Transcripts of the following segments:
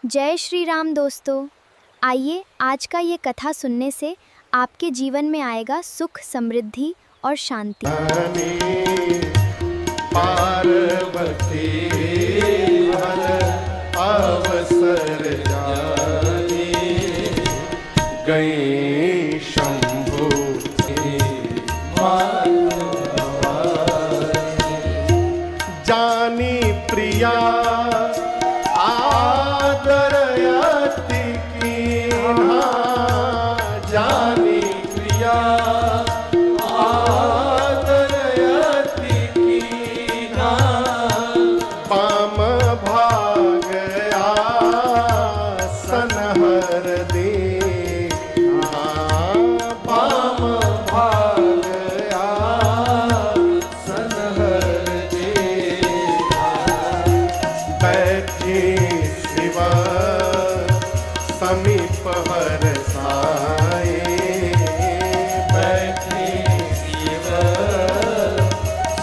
जय श्री राम दोस्तों। आइए आज का ये कथा सुनने से आपके जीवन में आएगा सुख, समृद्धि और शांति। पार्वती हर अवसर जाने गई शंभु जानी प्रिया आदरयति कीन्हा जानी प्रिया आदरयति कीन्हा पाम भाग आसन हर दीन्हा पाम भाग आसन हर दीन्हा बैठी शिव समीप हर साए बैठी शिव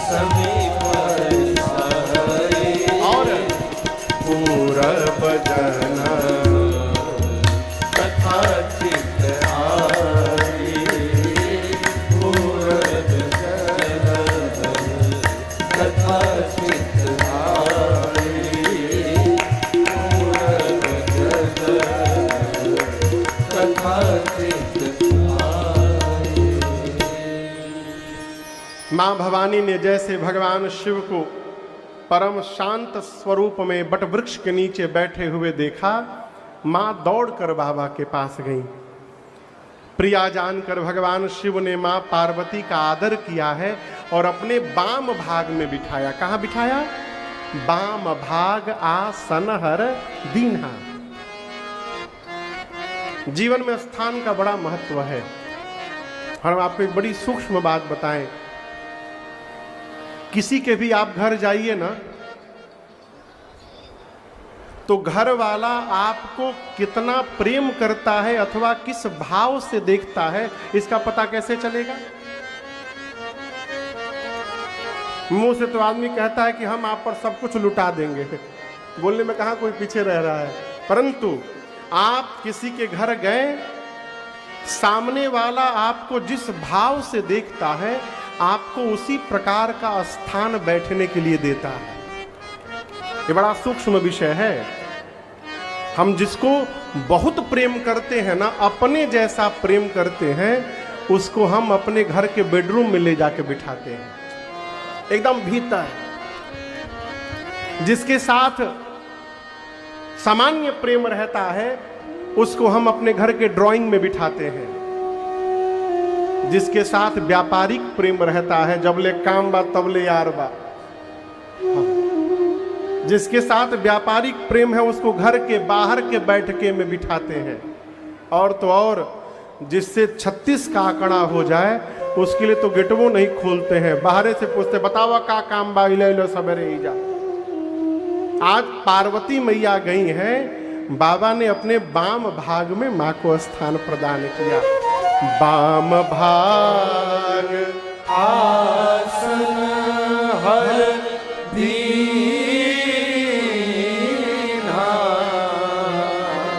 समीप हर साए और पूरब जन कथा चित आई पूरब जन कथा चित आई पूरब जन कथा चित आई। माँ भवानी ने जैसे भगवान शिव को परम शांत स्वरूप में बट वृक्ष के नीचे बैठे हुए देखा, माँ दौड़कर बाबा के पास गई। प्रिया जानकर भगवान शिव ने माँ पार्वती का आदर किया है और अपने बाम भाग में बिठाया। कहाँ बिठाया? बाम भाग आसन हर दीन्हा। जीवन में स्थान का बड़ा महत्व है। हम आपको एक बड़ी सूक्ष्म बात बताएं। किसी के भी आप घर जाइए ना, तो घर वाला आपको कितना प्रेम करता है अथवा किस भाव से देखता है, इसका पता कैसे चलेगा? मुंह से तो आदमी कहता है कि हम आप पर सब कुछ लुटा देंगे, बोलने में कहां कोई पीछे रह रहा है। परंतु आप किसी के घर गए, सामने वाला आपको जिस भाव से देखता है, आपको उसी प्रकार का स्थान बैठने के लिए देता है। ये बड़ा सूक्ष्म विषय है। हम जिसको बहुत प्रेम करते हैं ना, अपने जैसा प्रेम करते हैं, उसको हम अपने घर के बेडरूम में ले जाके बिठाते हैं, एकदम भीतर। जिसके साथ सामान्य प्रेम रहता है, उसको हम अपने घर के ड्राइंग में बिठाते हैं। जिसके साथ व्यापारिक प्रेम रहता है, जबले काम बा तबले यार बा। जिसके साथ व्यापारिक प्रेम है, उसको घर के बाहर के बैठके में बिठाते हैं। और तो और जिससे 36 का आंकड़ा हो जाए, उसके लिए तो गेटवो नहीं खोलते हैं, बाहर से पूछते बतावा का काम बा, इले सबेरे ही जा। आज पार्वती मैया गई हैं, बाबा ने अपने बाम भाग में मां को स्थान प्रदान किया। बाम भाग आसन हर दीन्हा।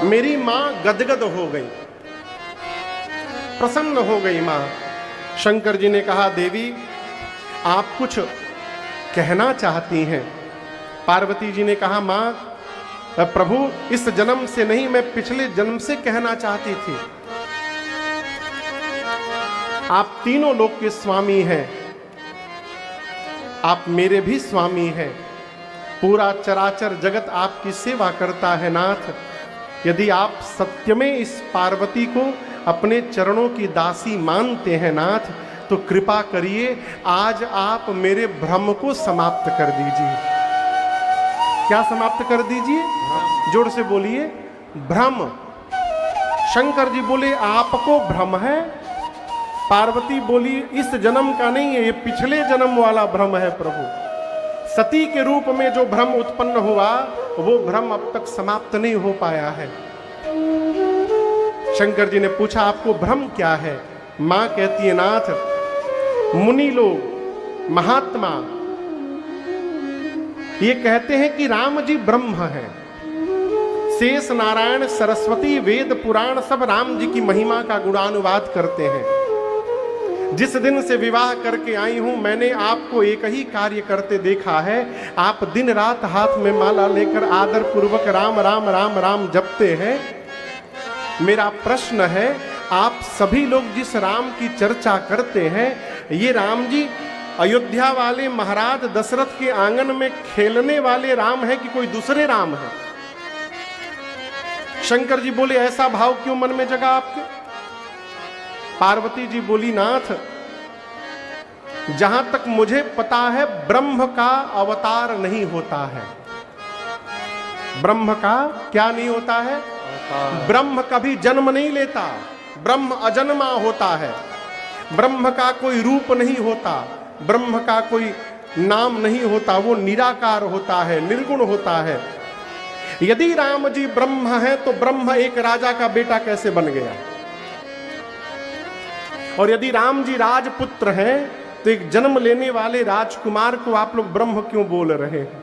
मेरी मां गदगद हो गई, प्रसन्न हो गई मां। शंकर जी ने कहा, देवी आप कुछ कहना चाहती हैं? पार्वती जी ने कहा, मां प्रभु इस जन्म से नहीं, मैं पिछले जन्म से कहना चाहती थी। आप तीनों लोक के स्वामी हैं, आप मेरे भी स्वामी हैं। पूरा चराचर जगत आपकी सेवा करता है नाथ। यदि आप सत्य में इस पार्वती को अपने चरणों की दासी मानते हैं नाथ, तो कृपा करिए आज आप मेरे भ्रम को समाप्त कर दीजिए। क्या समाप्त कर दीजिए? जोर से बोलिए, भ्रम। शंकर जी बोले आपको भ्रम है। पार्वती बोली इस जन्म का नहीं है, ये पिछले जन्म वाला भ्रम है प्रभु। सती के रूप में जो भ्रम उत्पन्न हुआ, वो भ्रम अब तक समाप्त नहीं हो पाया है। शंकर जी ने पूछा आपको भ्रम क्या है? मां कहती है, नाथ मुनि लोग, महात्मा ये कहते हैं कि राम जी ब्रह्म हैं, शेष नारायण सरस्वती वेद पुराण सब राम जी की महिमा का गुणानुवाद करते हैं। जिस दिन से विवाह करके आई हूं मैंने आपको एक ही कार्य करते देखा है, आप दिन रात हाथ में माला लेकर आदर पूर्वक राम राम राम राम जपते हैं। मेरा प्रश्न है, आप सभी लोग जिस राम की चर्चा करते हैं, ये राम जी अयोध्या वाले महाराज दशरथ के आंगन में खेलने वाले राम हैं कि कोई दूसरे राम हैं? शंकर जी बोले, ऐसा भाव क्यों मन में जगा आपके? पार्वती जी बोली, नाथ जहां तक मुझे पता है ब्रह्म का अवतार नहीं होता है। ब्रह्म का क्या नहीं होता है? ब्रह्म कभी जन्म नहीं लेता, ब्रह्म अजन्मा होता है। ब्रह्म का कोई रूप नहीं होता, ब्रह्म का कोई नाम नहीं होता, वो निराकार होता है, निर्गुण होता है। यदि राम जी ब्रह्म है तो ब्रह्म एक राजा का बेटा कैसे बन गया? और यदि राम जी राजपुत्र हैं तो एक जन्म लेने वाले राजकुमार को आप लोग ब्रह्म क्यों बोल रहे हैं?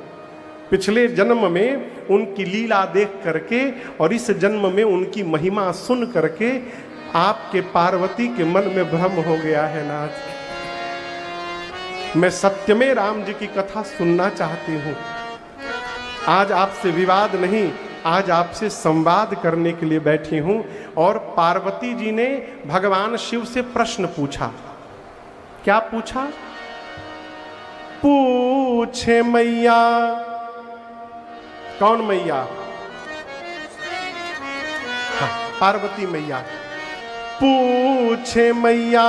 पिछले जन्म में उनकी लीला देख करके और इस जन्म में उनकी महिमा सुन करके आपके पार्वती के मन में भ्रम हो गया है नाथ। मैं सत्य में राम जी की कथा सुनना चाहती हूं। आज आपसे विवाद नहीं, आज आपसे संवाद करने के लिए बैठी हूं। और पार्वती जी ने भगवान शिव से प्रश्न पूछा। क्या पूछा? पूछे मैया। कौन मैया? हाँ, पार्वती मैया। पूछे मैया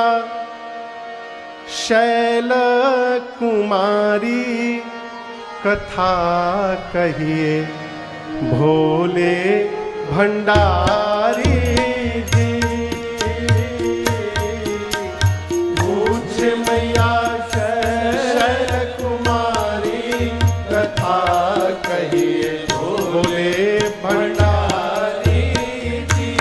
शैल कुमारी कथा कहिए भोले भंडारी जी। पूछे मैया शैल कुमारी कथा कहिए भोले भंडारी जी।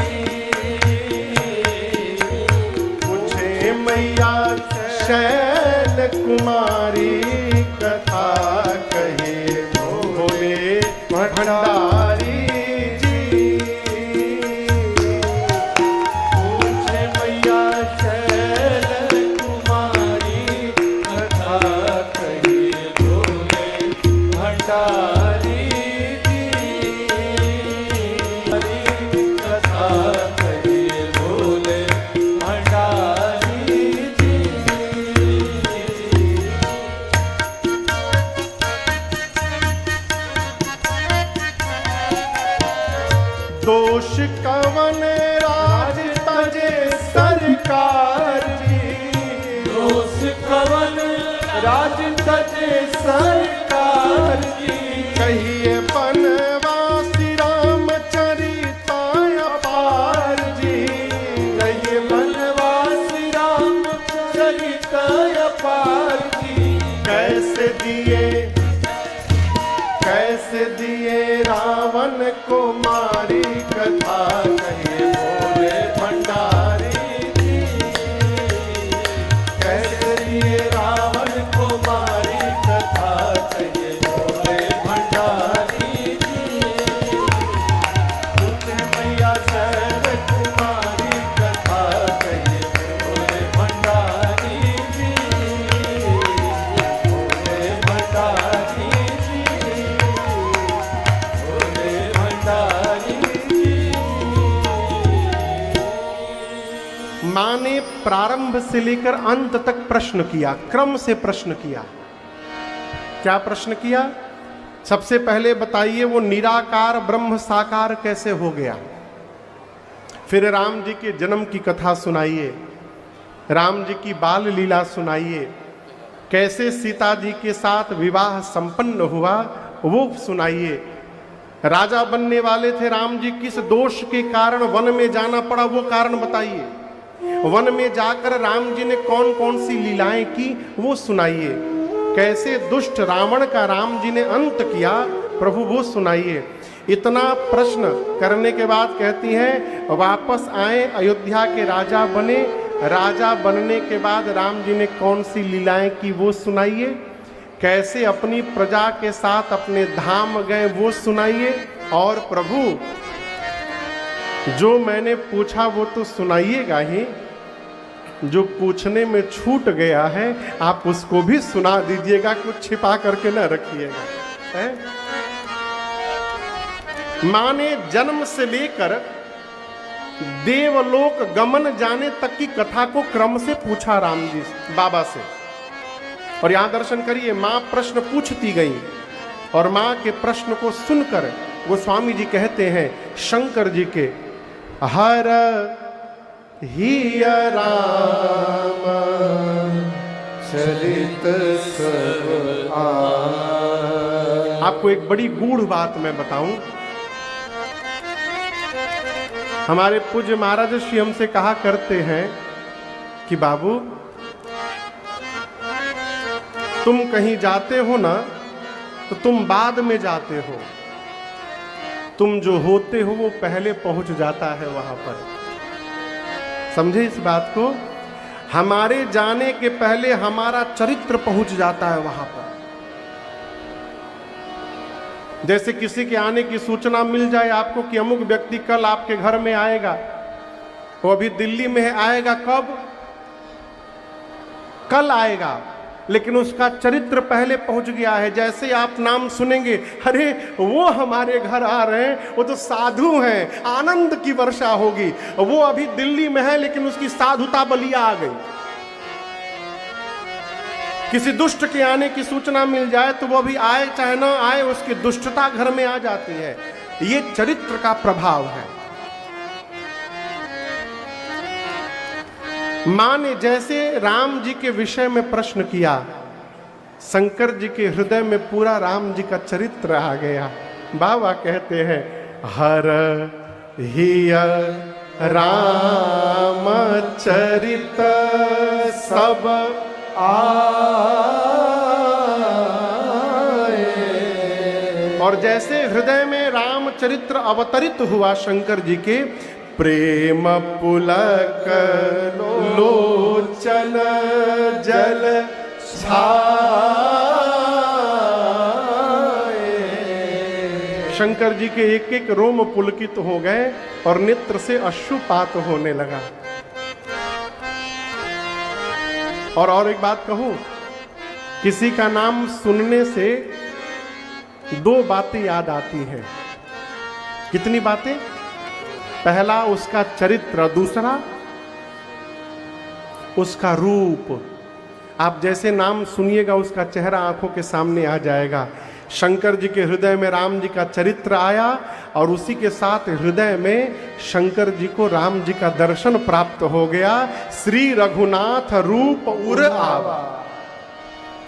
पूछे मैया शैल कुमारी कथा कहिए भोले भंडारी जी। पूछे मैया शैल कुमारी कथा कहिए भोले भंडारी जी। कथा कहिए भोले भंडारी जी। दोष कवन राज तजे सरकार जी। दोष कवन राज तजे सरकार जी। कहिए बनवासी रामचरिता अपार जी। कहिए बनवासी रामचरिता अपार जी। कैसे दिए रावण को मारी कथा कहिए भोले भंडारी जी। कैसे दिए रावण को मारी कथा कहिए भोले भंडारी जी। पूछे मैया शैल कुमारी कथा कहिए भोले भंडारी जी। भोले भंडारी मां ने प्रारंभ से लेकर अंत तक प्रश्न किया, क्रम से प्रश्न किया। क्या प्रश्न किया? सबसे पहले बताइए वो निराकार ब्रह्म साकार कैसे हो गया। फिर राम जी के जन्म की कथा सुनाइए, राम जी की बाल लीला सुनाइए, कैसे सीता जी के साथ विवाह संपन्न हुआ वो सुनाइए। राजा बनने वाले थे राम जी, किस दोष के कारण वन में जाना पड़ा वो कारण बताइए। वन में जाकर राम जी ने कौन कौन सी लीलाएं की वो सुनाइए। कैसे दुष्ट रावण का राम जी ने अंत किया प्रभु वो सुनाइए। इतना प्रश्न करने के बाद कहती हैं वापस आए, अयोध्या के राजा बने। राजा बनने के बाद राम जी ने कौन सी लीलाएं की वो सुनाइए। कैसे अपनी प्रजा के साथ अपने धाम गए वो सुनाइए। और प्रभु जो मैंने पूछा वो तो सुनाइएगा ही, जो पूछने में छूट गया है आप उसको भी सुना दीजिएगा, कुछ छिपा करके न रखिएगा। है? मां ने जन्म से लेकर देवलोक गमन जाने तक की कथा को क्रम से पूछा राम जी बाबा से। और यहां दर्शन करिए, मां प्रश्न पूछती गई और मां के प्रश्न को सुनकर गोस्वामी जी कहते हैं शंकर जी के हर ही राम चरित सब आपको एक बड़ी गूढ़ बात मैं बताऊं। हमारे पूज्य महाराज श्री हमसे कहा करते हैं कि बाबू तुम कहीं जाते हो ना तो तुम बाद में जाते हो, तुम जो होते हो वो पहले पहुंच जाता है वहां पर। समझे इस बात को? हमारे जाने के पहले हमारा चरित्र पहुंच जाता है वहां पर। जैसे किसी के आने की सूचना मिल जाए आपको कि अमुक व्यक्ति कल आपके घर में आएगा, वो अभी दिल्ली में है, आएगा कब? कल आएगा, लेकिन उसका चरित्र पहले पहुंच गया है। जैसे आप नाम सुनेंगे, अरे वो हमारे घर आ रहे हैं, वो तो साधु हैं, आनंद की वर्षा होगी। वो अभी दिल्ली में है लेकिन उसकी साधुता बलिया आ गई। किसी दुष्ट के आने की सूचना मिल जाए तो वो अभी आए चाहे ना आए, उसकी दुष्टता घर में आ जाती है। ये चरित्र का प्रभाव है। मां ने जैसे राम जी के विषय में प्रश्न किया, शंकर जी के हृदय में पूरा राम जी का चरित्र आ गया। बाबा कहते हैं हर ही राम चरित सब आए। और जैसे हृदय में राम चरित्र अवतरित हुआ शंकर जी के, प्रेम पुलक लोचन जल छाए। शंकर जी के एक एक रोम पुलकित हो गए और नेत्र से अश्रुपात होने लगा। और एक बात कहूं, किसी का नाम सुनने से दो बातें याद आती हैं। कितनी बातें? पहला उसका चरित्र, दूसरा उसका रूप। आप जैसे नाम सुनिएगा उसका चेहरा आंखों के सामने आ जाएगा। शंकर जी के हृदय में राम जी का चरित्र आया और उसी के साथ हृदय में शंकर जी को राम जी का दर्शन प्राप्त हो गया। श्री रघुनाथ रूप उर आवा।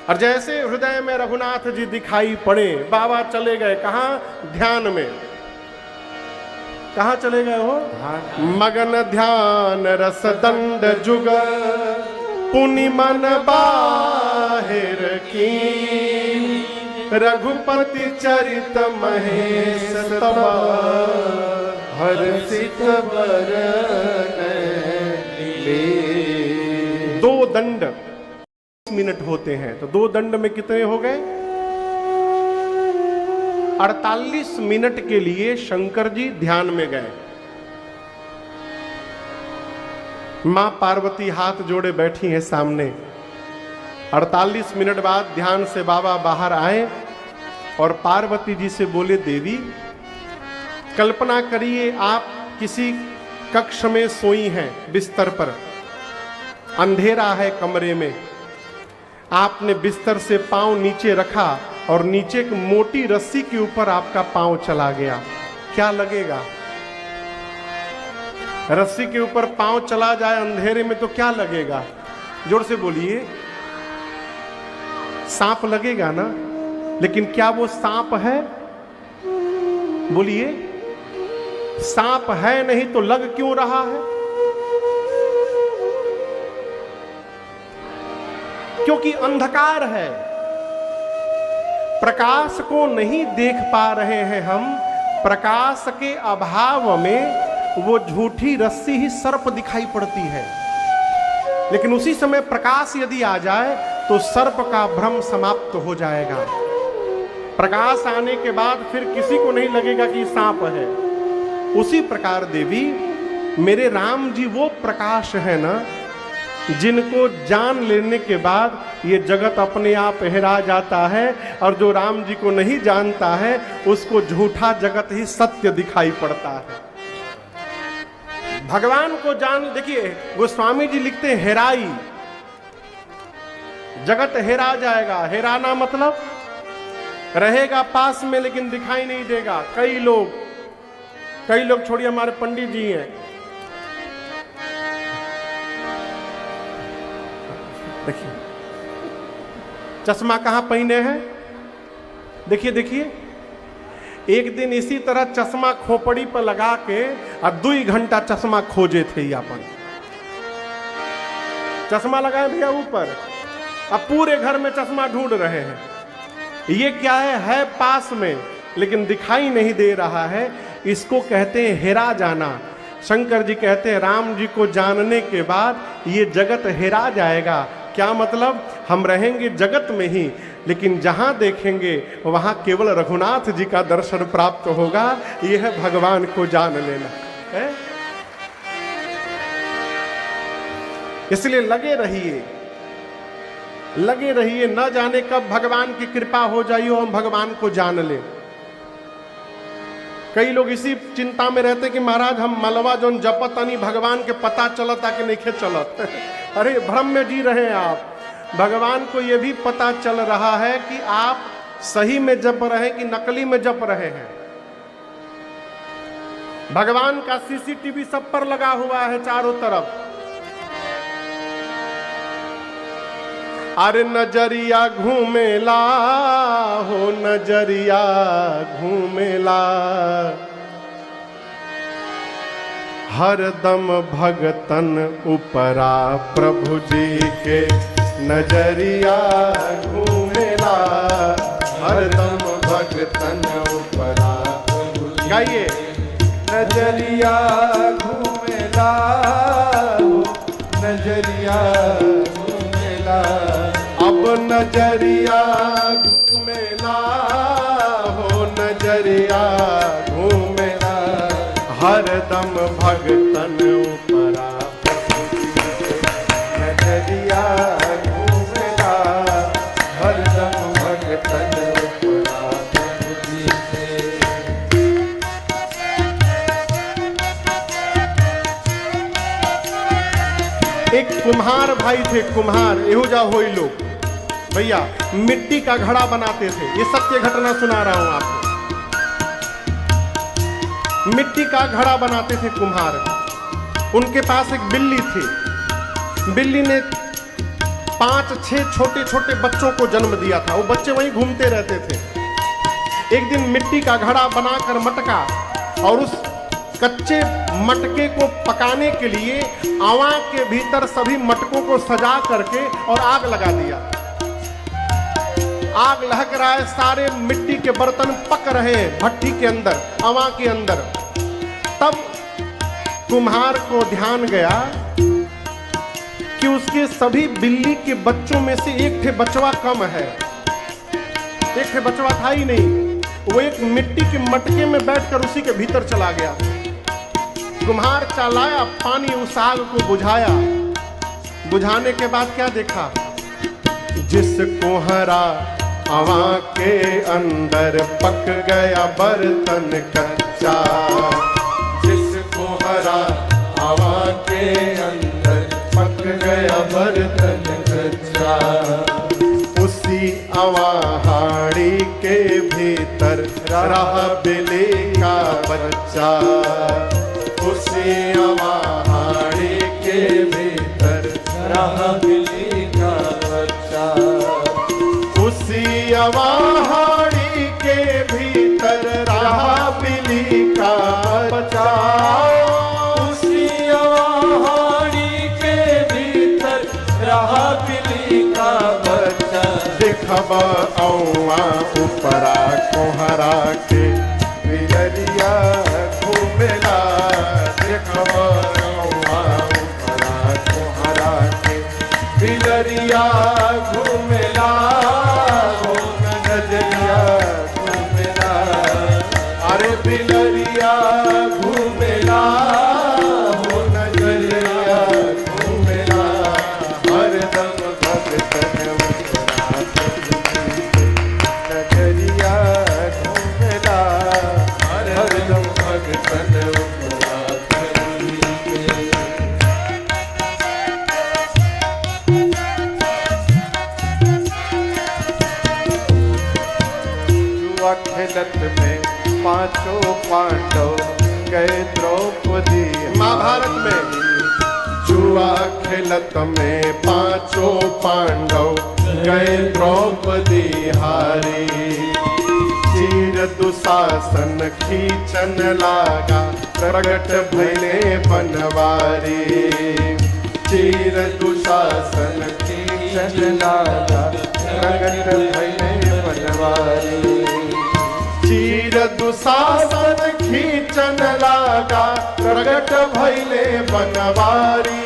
और जैसे हृदय में रघुनाथ जी दिखाई पड़े, बाबा चले गए कहां? ध्यान में। कहां चले गए हो? मगन ध्यान रस दंड जुग पुनि मन बाहिर की, रघुपति चरित महेश तब हर्षित बरन ले। 2 दंड मिनट होते हैं, तो 2 दंड में कितने हो गए? 48 मिनट के लिए शंकर जी ध्यान में गए। मां पार्वती हाथ जोड़े बैठी हैं सामने। 48 मिनट बाद ध्यान से बाबा बाहर आए और पार्वती जी से बोले, देवी कल्पना करिए आप किसी कक्ष में सोई हैं, बिस्तर पर, अंधेरा है कमरे में। आपने बिस्तर से पांव नीचे रखा और नीचे एक मोटी रस्सी के ऊपर आपका पांव चला गया, क्या लगेगा? रस्सी के ऊपर पांव चला जाए अंधेरे में तो क्या लगेगा? जोर से बोलिए। सांप लगेगा ना? लेकिन क्या वो सांप है? बोलिए। सांप है नहीं तो लग क्यों रहा है? क्योंकि अंधकार है, प्रकाश को नहीं देख पा रहे हैं हम। प्रकाश के अभाव में वो झूठी रस्सी ही सर्प दिखाई पड़ती है, लेकिन उसी समय प्रकाश यदि आ जाए तो सर्प का भ्रम समाप्त हो जाएगा। प्रकाश आने के बाद फिर किसी को नहीं लगेगा कि सांप है। उसी प्रकार देवी मेरे राम जी वो प्रकाश है ना, जिनको जान लेने के बाद ये जगत अपने आप हिरा जाता है, और जो राम जी को नहीं जानता है उसको झूठा जगत ही सत्य दिखाई पड़ता है। भगवान को जान, देखिए गोस्वामी जी लिखते हैं हेराई, जगत हेरा जाएगा। हेराना मतलब रहेगा पास में लेकिन दिखाई नहीं देगा। कई लोग छोड़िए, हमारे पंडित जी हैं, देखिए चश्मा कहां पहने हैं, देखिए एक दिन इसी तरह चश्मा खोपड़ी पर लगा के और 2 घंटा चश्मा खोजे थे अपन। चश्मा लगाए भैया ऊपर, अब पूरे घर में चश्मा ढूंढ रहे हैं। ये क्या है पास में लेकिन दिखाई नहीं दे रहा है। इसको कहते हैं हेरा जाना। शंकर जी कहते हैं राम जी को जानने के बाद ये जगत हेरा जाएगा। क्या मतलब, हम रहेंगे जगत में ही लेकिन जहां देखेंगे वहां केवल रघुनाथ जी का दर्शन प्राप्त होगा। यह है भगवान को जान लेना है। इसलिए लगे रहिए, न जाने कब भगवान की कृपा हो जाइए और हम भगवान को जान ले। कई लोग इसी चिंता में रहते कि महाराज हम मलवा जोन जपत नहीं भगवान के पता चलता कि नहीं चलत। अरे भ्रम में जी रहे हैं आप। भगवान को यह भी पता चल रहा है कि आप सही में जप रहे कि नकली में जप रहे हैं। भगवान का सीसीटीवी सब पर लगा हुआ है चारों तरफ। अरे नजरिया घूमेला हो, नजरिया घूमेला, हरदम भगतन उपरा प्रभु जी के नजरिया घूमेला, हरदम भगतन उपरा प्रभु जी। गाइए, नजरिया घूमेला हो, नजरिया घूमेला, अब नजरिया घूमेला हो, नजरिया घूमेला, हरदम भगतन उपरा नजरिया घूमेला, हरदम भगतन उपरा प्रभु जी के। एक कुम्हार भाई थे, कुम्हार एहो जा होई लोग भैया, मिट्टी का घड़ा बनाते थे। ये सत्य घटना सुना रहा हूं आपको। मिट्टी का घड़ा बनाते थे कुम्हार। उनके पास एक बिल्ली थी। बिल्ली ने 5-6 छोटे छोटे बच्चों को जन्म दिया था। वो बच्चे वहीं घूमते रहते थे। एक दिन मिट्टी का घड़ा बनाकर मटका, और उस कच्चे मटके को पकाने के लिए आवा के भीतर सभी मटकों को सजा करके और आग लगा दिया। आग लहक रहा है, सारे मिट्टी के बर्तन पक रहे हैं भट्टी के अंदर, आवा के अंदर। तब कुम्हार को ध्यान गया कि उसके सभी बिल्ली के बच्चों में से एक ठे बचवा कम है। एक ठे बचवा था ही नहीं। वो एक मिट्टी के मटके में बैठकर उसी के भीतर चला गया। कुम्हार चलाया पानी, उस आग को बुझाया। बुझाने के बाद क्या देखा, जिसको हरा आवा के अंदर पक गया बर्तन कच्चा, जिसको हरा आवा के अंदर पक गया बर्तन कच्चा, उसी अवाहाड़ी के भीतर रहा बिल्ली का बच्चा, उसी अवाहाड़ी के भीतर रहा बिल्ली का बच्चा, उसी अवाहाड़ी के भीतर रहा बिल्ली का बच्चा, उसी अवाहाड़ी के भीतर रहा बिल्ली का बच्चा। दिखबा औवा उपरा कोहरा के बिलरिया घूमेला, दिखबा औवा उपरा कोहरा के बिलरिया घूमेला, हो नजरिया भगतन उपरा हरि के। जुआ खेलत में पांचों पांडव गए द्रौपदी। महाभारत में जुआ खेलत में पांचों पांडव गए द्रौपदी हारी। चीर दुशासन खींचन लागा प्रगट भइले बनवारी। चीर दुशासन खींचन लागा प्रगट भइले बनवारी। चीर दुशासन खींचन लागा प्रगट भइले बनवारी।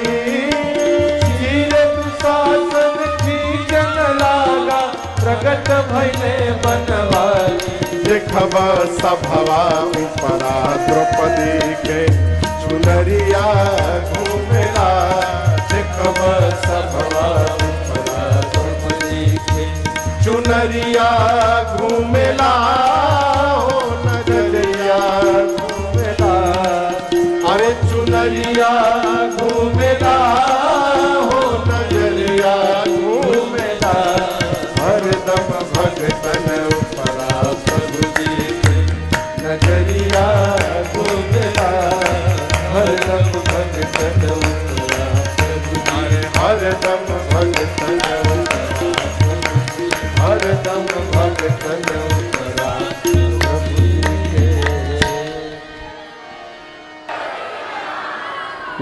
चीर दुशासन खींचन लागा प्रगट भइले बनवारी। देखब सभवा उपरा द्रौपदी के चुनरिया घूमेला। देखब सभवा उपरा द्रौपदी के चुनरिया घूमेला हो नजरिया घूमेला। अरे चुनरिया घूमेला हो नजरिया घूमेला। हरदम भगतन उपरा प्रभु जी के नजरिया घूमेला। हरदम भगतन उपरा प्रभु जी। हरदम भगतन हरदम भगतन उपरा प्रभु जी के।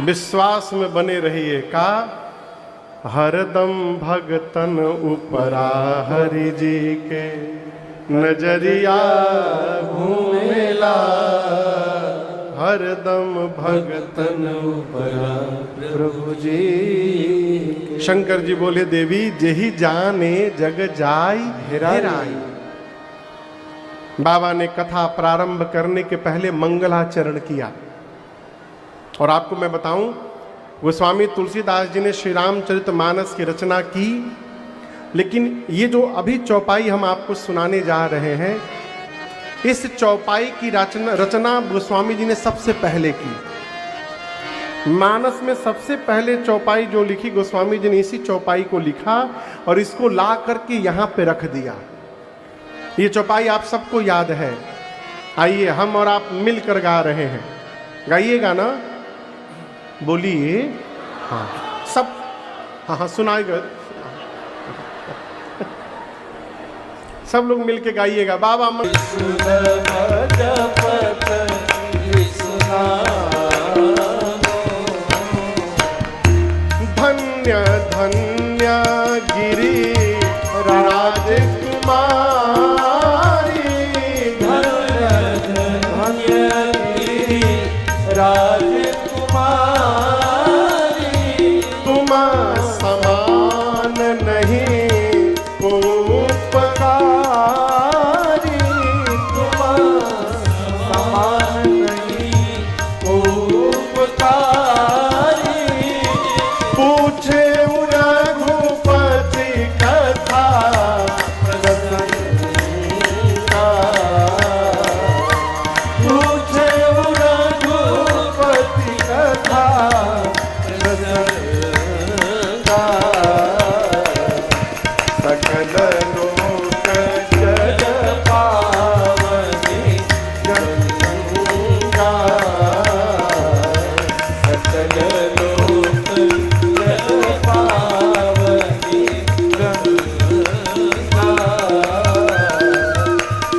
विश्वास में बने रहिए का हरदम भगतन उपरा हरि जी के नजरिया घूमेला। हरदम भगतन उपरा प्रभु जी के। शंकर जी बोले देवी जेहि जाने जग जाय हेराई। बाबा ने कथा प्रारंभ करने के पहले मंगलाचरण किया। और आपको मैं बताऊं गोस्वामी तुलसीदास जी ने श्री रामचरितमानस की रचना की, लेकिन ये जो अभी चौपाई हम आपको सुनाने जा रहे हैं, इस चौपाई की रचना गोस्वामी जी ने सबसे पहले की। मानस में सबसे पहले चौपाई जो लिखी गोस्वामी जी ने इसी चौपाई को लिखा और इसको ला करके यहाँ पे रख दिया। ये चौपाई आप सबको याद है। आइए हम और आप मिलकर गा रहे हैं, गाइएगा ना, बोलिए हाँ सब। हाँ हाँ सुनाएगा, सब लोग मिलके गाइएगा। बाबा मन धन्य धन्य गिरी राजकुमारी। धन्य धन्य गिरी राजकुमारी। तुम समान नहीं को उपकारी। तुम समान नहीं को उपकारी। पूछे रघुपति कथा प्रसन्नता। पूछे रघुपति कथा प्रसन्नता। सकल लोक जग पावनी गंगा। सकल लोक जग पावनी गंगा।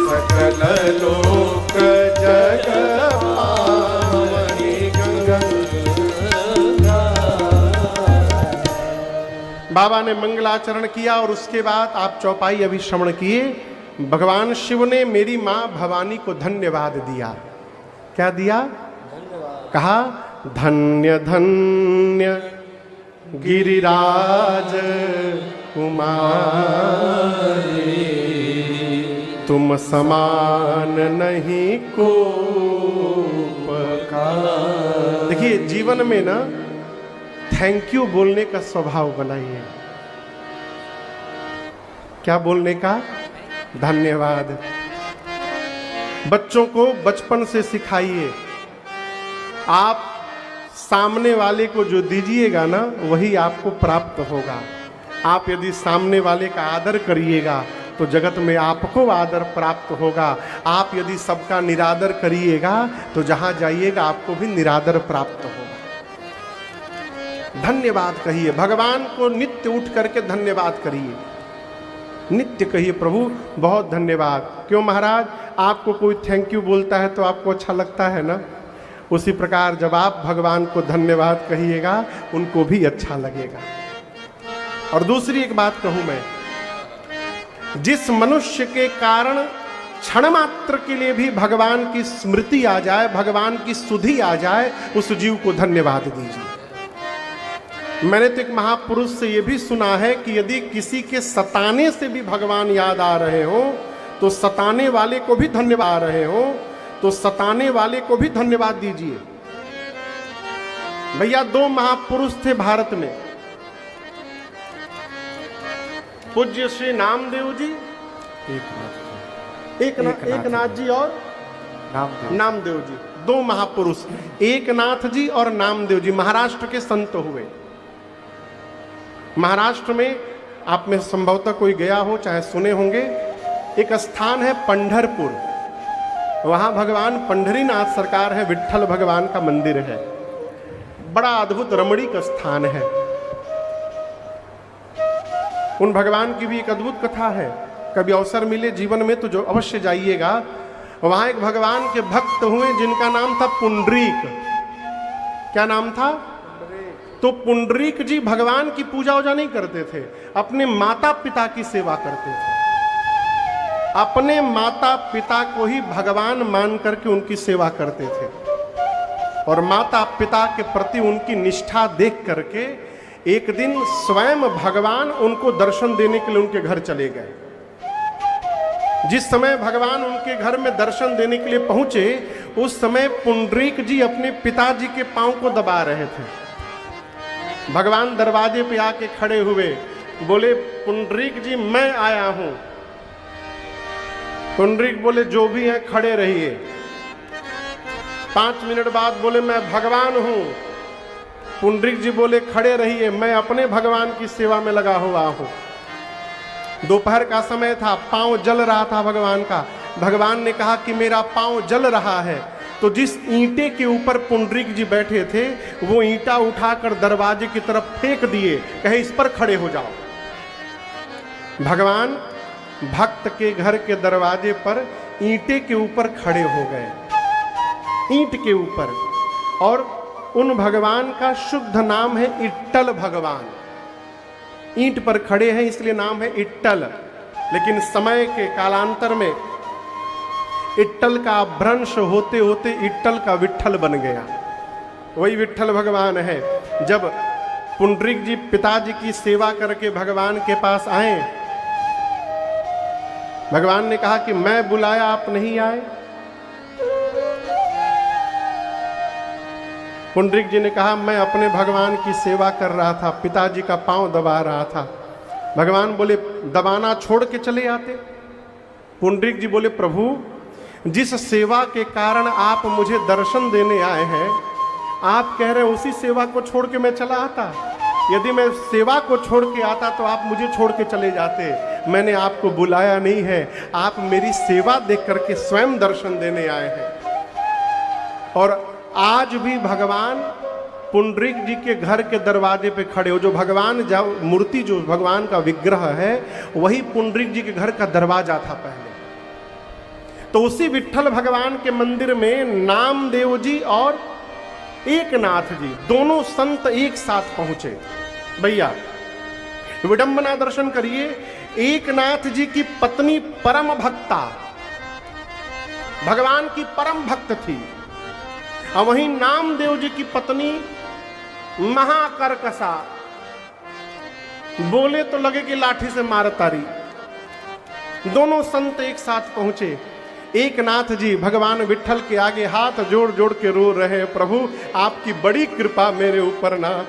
सकल लोक जग पावनी गंगा। बाबा ने मंगलाचरण किया और उसके बाद आप चौपाई अभी श्रवण किए। भगवान शिव ने मेरी माँ भवानी को धन्यवाद दिया। क्या दिया? कहा धन्य धन्य गिरिराज कुमारी। तुम समान नहीं को उपकार। देखिए जीवन में ना थैंक यू बोलने का स्वभाव बनाइए। क्या बोलने का? धन्यवाद। बच्चों को बचपन से सिखाइए आप सामने वाले को जो दीजिएगा ना वही आपको प्राप्त होगा। आप यदि सामने वाले का आदर करिएगा तो जगत में आपको आदर प्राप्त होगा। आप यदि सबका निरादर करिएगा तो जहां जाइएगा आपको भी निरादर प्राप्त होगा। धन्यवाद कहिए, भगवान को नित्य उठ करके धन्यवाद करिए, नित्य कहिए प्रभु बहुत धन्यवाद। क्यों महाराज, आपको कोई थैंक यू बोलता है तो आपको अच्छा लगता है ना? उसी प्रकार जब आप भगवान को धन्यवाद कहिएगा उनको भी अच्छा लगेगा। और दूसरी एक बात कहूं मैं, जिस मनुष्य के कारण क्षण मात्र के लिए भी भगवान की स्मृति आ जाए, भगवान की सुधि आ जाए, उस जीव को धन्यवाद दीजिए। मैंने तो एक महापुरुष से यह भी सुना है कि यदि किसी के सताने से भी भगवान याद आ रहे हो तो सताने वाले को भी धन्यवाद आ रहे हो तो सताने वाले को भी धन्यवाद दीजिए। भैया, दो महापुरुष थे भारत में, पूज्य श्री नामदेव जी, एकनाथ जी और नामदेव जी, दो महापुरुष, एकनाथ जी और नामदेव जी महाराष्ट्र के संत हुए। महाराष्ट्र में आप में संभवतः कोई गया हो, चाहे सुने होंगे, एक स्थान है पंढरपुर, वहां भगवान पंढरीनाथ सरकार है, विट्ठल भगवान का मंदिर है, बड़ा अद्भुत रमणीक स्थान है। उन भगवान की भी एक अद्भुत कथा है, कभी अवसर मिले जीवन में तो जो अवश्य जाइएगा। वहां एक भगवान के भक्त हुए जिनका नाम था पुंडरीक। क्या नाम था? तो पुंडरीक जी भगवान की पूजा वूजा नहीं करते थे, अपने माता पिता की सेवा करते थे। अपने माता पिता को ही भगवान मान करके उनकी सेवा करते थे और माता पिता के प्रति उनकी निष्ठा देख करके एक दिन स्वयं भगवान उनको दर्शन देने के लिए उनके घर चले गए। जिस समय भगवान उनके घर में दर्शन देने के लिए पहुंचे उस समय पुंडरीक जी अपने पिताजी के पांव को दबा रहे थे। भगवान दरवाजे पे आके खड़े हुए, बोले पुंडरीक जी मैं आया हूं। पुंडरीक बोले जो भी हैं खड़े रहिए। 5 मिनट बाद बोले मैं भगवान हूं। पुंडरीक जी बोले खड़े रहिए, मैं अपने भगवान की सेवा में लगा हुआ हूं। दोपहर का समय था, पांव जल रहा था भगवान का। भगवान ने कहा कि मेरा पांव जल रहा है, तो जिस ईंटे के ऊपर पुंडरीक जी बैठे थे वो ईंटा उठाकर दरवाजे की तरफ फेंक दिए, कहे इस पर खड़े हो जाओ। भगवान भक्त के घर के दरवाजे पर ईंटे के ऊपर खड़े हो गए, ईंट के ऊपर। और उन भगवान का शुद्ध नाम है इट्टल भगवान। ईंट पर खड़े हैं इसलिए नाम है इट्टल, लेकिन समय के कालांतर में इट्टल का भ्रंश होते होते इट्टल का विट्ठल बन गया। वही विट्ठल भगवान है। जब पुंडरीक जी पिताजी की सेवा करके भगवान के पास आए, भगवान ने कहा कि मैं बुलाया आप नहीं आए। पुंडरीक जी ने कहा मैं अपने भगवान की सेवा कर रहा था, पिताजी का पांव दबा रहा था। भगवान बोले दबाना छोड़ के चले आते। पुंडरीक जी बोले प्रभु जिस सेवा के कारण आप मुझे दर्शन देने आए हैं, आप कह रहे हैं उसी सेवा को छोड़ के मैं चला आता। यदि मैं सेवा को छोड़ के आता तो आप मुझे छोड़ के चले जाते। मैंने आपको बुलाया नहीं है, आप मेरी सेवा देख करके स्वयं दर्शन देने आए हैं। और आज भी भगवान पुंडरीक जी के घर के दरवाजे पे खड़े हो। जो भगवान मूर्ति, जो भगवान का विग्रह है, वही पुंडरीक जी के घर का दरवाजा था पहले। तो उसी विट्ठल भगवान के मंदिर में नामदेव जी और एकनाथ जी दोनों संत एक साथ पहुंचे। भैया विडंबना दर्शन करिए, एकनाथ जी की पत्नी परम भक्ता, भगवान की परम भक्त थी, और वहीं नामदेव जी की पत्नी महाकर्कशा, बोले तो लगे कि लाठी से मार तारी। दोनों संत एक साथ पहुंचे। एकनाथ जी भगवान विट्ठल के आगे हाथ जोड़ जोड़ के रो रहे, प्रभु आपकी बड़ी कृपा मेरे ऊपर ना,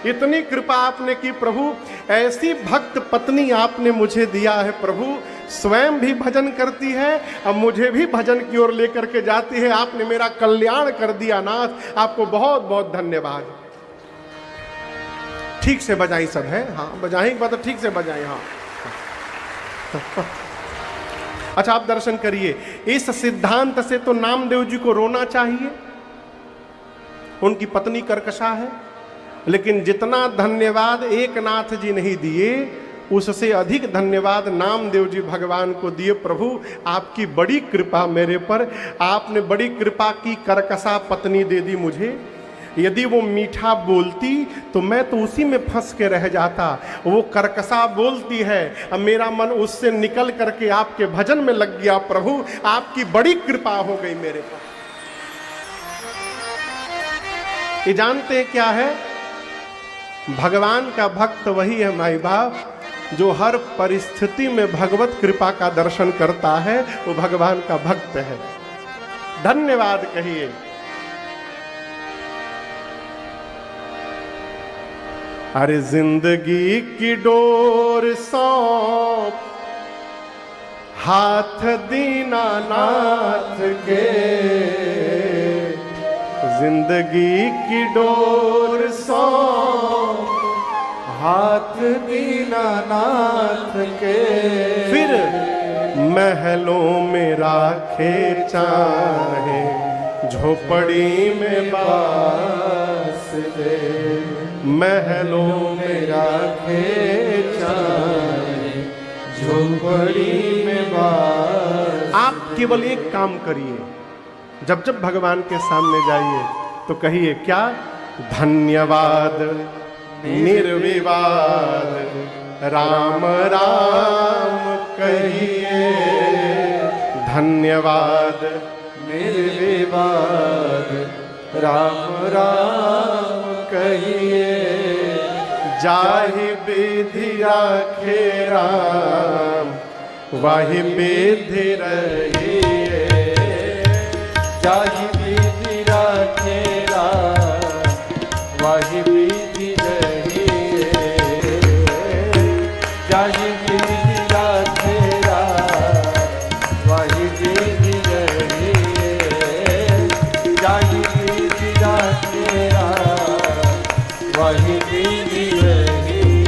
इतनी कृपा आपने की प्रभु, ऐसी भक्त पत्नी आपने मुझे दिया है प्रभु, स्वयं भी भजन करती है, अब मुझे भी भजन की ओर लेकर के जाती है। आपने मेरा कल्याण कर दिया नाथ, आपको बहुत बहुत धन्यवाद। ठीक से बजाई सब है, हाँ बजाएं एक बात, ठीक से बजाएं, हाँ। अच्छा आप दर्शन करिए, इस सिद्धांत से तो नामदेव जी को रोना चाहिए, उनकी पत्नी कर्कशा है, लेकिन जितना धन्यवाद एकनाथ जी नहीं दिए उससे अधिक धन्यवाद नामदेव जी भगवान को दिए। प्रभु आपकी बड़ी कृपा मेरे पर, आपने बड़ी कृपा की, कर्कशा पत्नी दे दी मुझे। यदि वो मीठा बोलती तो मैं तो उसी में फंस के रह जाता, वो कर्कशा बोलती है, अब मेरा मन उससे निकल करके आपके भजन में लग गया। प्रभु आपकी बड़ी कृपा हो गई मेरे पर। ये जानते हैं क्या है, भगवान का भक्त वही है माई बाप जो हर परिस्थिति में भगवत कृपा का दर्शन करता है, वो भगवान का भक्त है। धन्यवाद कहिए। अरे जिंदगी की डोर सौंप हाथ दीनानाथ के, जिंदगी की डोर सौंप हाथ दीनानाथ के, फिर महलों में राखे चाहे झोपड़ी में बास दे, महलों में राखे चाहे झोपड़ी में बास। आप केवल एक काम करिए, जब जब भगवान के सामने जाइए तो कहिए क्या, धन्यवाद निर्विवाद राम राम कहिए, धन्यवाद निर्विवाद राम राम कहिए, जाहि विधि राखे राम वाहि विधि रहिए, जाहि विधि राखे राम वाहि विधि रहिए, जाहि विधि राखे राम वाहि विधि रहिए, जाहि विधि राखे राम वाहि विधि रहिए।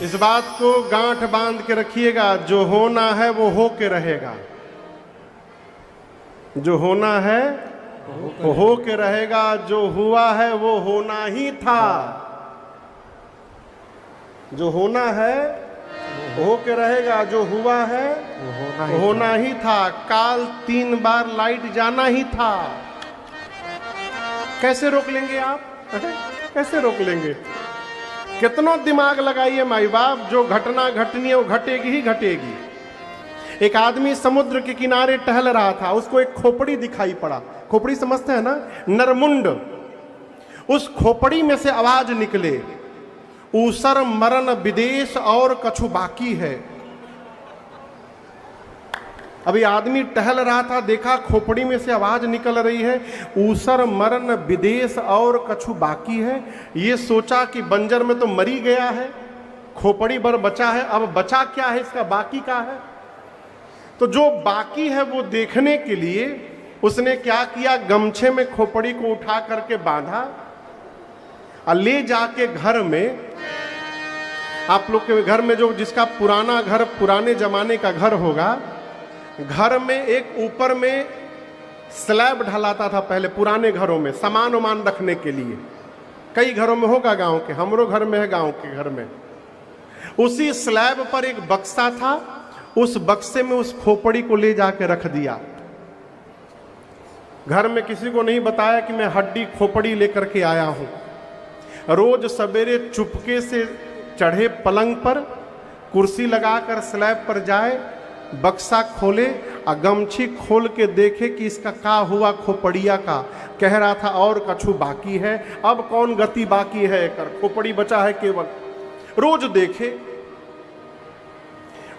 इस बात को गांठ बांध के रखिएगा, जो होना है वो हो के रहेगा, जो होना है वो हो के रहेगा, जो हुआ है वो होना ही था, जो होना है वो हो के रहेगा, जो हुआ है वो होना ही था। काल 3 बार लाइट जाना ही था, कैसे रोक लेंगे आप? कैसे रोक लेंगे? कितना दिमाग लगाइए माई बाप, जो घटना घटनी है वो घटेगी ही घटेगी। एक आदमी समुद्र के किनारे टहल रहा था, उसको एक खोपड़ी दिखाई पड़ा। खोपड़ी समझते हैं ना, नरमुंड। उस खोपड़ी में से आवाज निकले, ऊसर मरण विदेश और कछु बाकी है। अभी आदमी टहल रहा था, देखा खोपड़ी में से आवाज निकल रही है, ऊसर मरण विदेश और कछु बाकी है। ये सोचा कि बंजर में तो मरी गया है, खोपड़ी भर बचा है, अब बचा क्या है, इसका बाकी क्या है। तो जो बाकी है वो देखने के लिए उसने क्या किया, गमछे में खोपड़ी को उठा करके बांधा और ले जाके घर में, आप लोग के घर में जो जिसका पुराना घर, पुराने जमाने का घर होगा, घर में एक ऊपर में स्लैब ढलाता था पहले पुराने घरों में, सामान वामान रखने के लिए। कई घरों में होगा गांव के, हमरो घर में है गांव के घर में। उसी स्लैब पर एक बक्सा था, उस बक्से में उस खोपड़ी को ले जाके रख दिया। घर में किसी को नहीं बताया कि मैं हड्डी खोपड़ी लेकर के आया हूं। रोज सवेरे चुपके से चढ़े पलंग पर, कुर्सी लगाकर स्लैब पर जाए, बक्सा खोले और गमछी खोल के देखे कि इसका क्या हुआ खोपड़िया का। कह रहा था और कछु बाकी है, अब कौन गति बाकी है, कर खोपड़ी बचा है केवल। रोज देखे।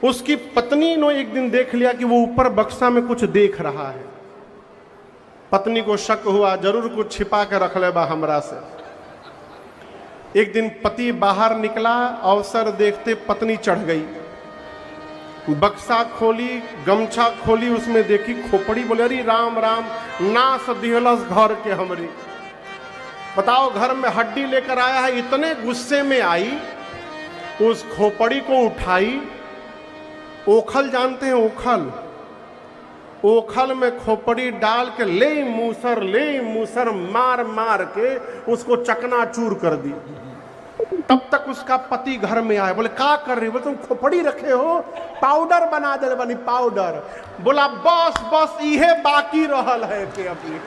उसकी पत्नी ने एक दिन देख लिया कि वो ऊपर बक्सा में कुछ देख रहा है। पत्नी को शक हुआ, जरूर कुछ छिपा के रख ले बा हमरा से। एक दिन पति बाहर निकला, अवसर देखते पत्नी चढ़ गई। बक्सा खोली, गमछा खोली, उसमें देखी खोपड़ी। बोले अरे राम राम, नास दिहलस घर के हमरी। बताओ, घर में हड्डी लेकर आया है। इतने गुस्से में आई, उस खोपड़ी को उठाई। ओखल जानते हैं? ओखल, ओखल में खोपड़ी डाल के ले मूसर मार मार के उसको चकनाचूर कर दी। तब तक उसका पति घर में आया। बोले क्या कर रही? बोले तुम खोपड़ी रखे हो, पाउडर बना दे बनी पाउडर। बोला बस बस इहे बाकी रहल है के अभी।